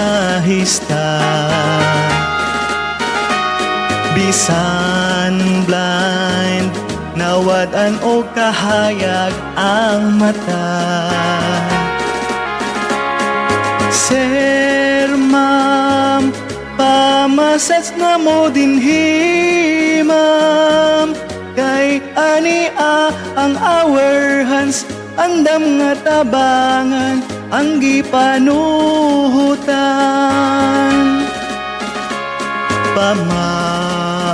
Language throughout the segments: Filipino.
masahista. Bisan blind, nawad-an o kahayag ang mata. Sir, ma'am, pamasats na mo dinhi, ma'am. Kay ania ang our hands, andam nga tabangan ang gipanuhutan. Pamaol,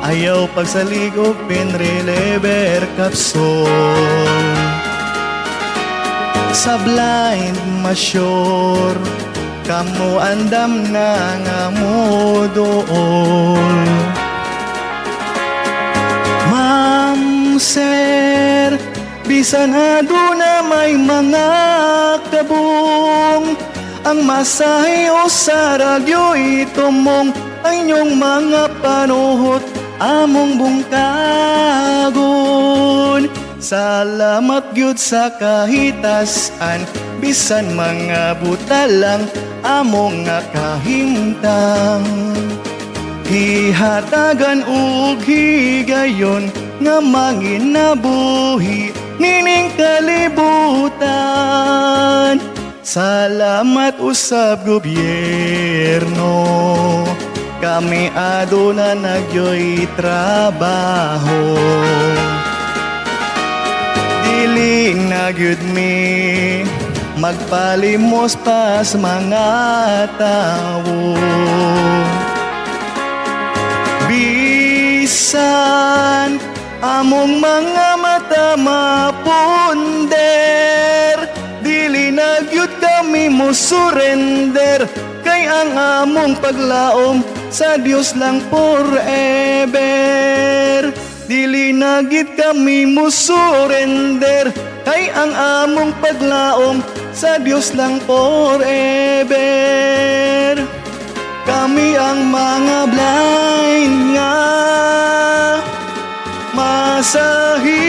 ayaw pagsaligog pinrelever kapsol. Sa blind masyur, kamo andam na nga mo dool. Ma'am, sir, bisan aduna may mga kabung, ang masahe o saragyo itumong ang inyong mga panuhot among bungkagon. Salamat gyud sa kahitasan, bisan mga buta lang among nga kahimtang. Hihatagan ug higayon nga manginabuhi nining kalibutan. Salamat usab gobyerno, kami aduna nagyoy trabaho. Dili na gyud mi magpalimos pa sa mga tawo. Bisan among mga mata mapunder, dili na gyud kami mo surrender. Kay ang among paglaom sa Dios lang forever. Dili na gid kami mo surrender, kay ang among paglaom sa Dios lang forever. Kami ang mga blind nga masahi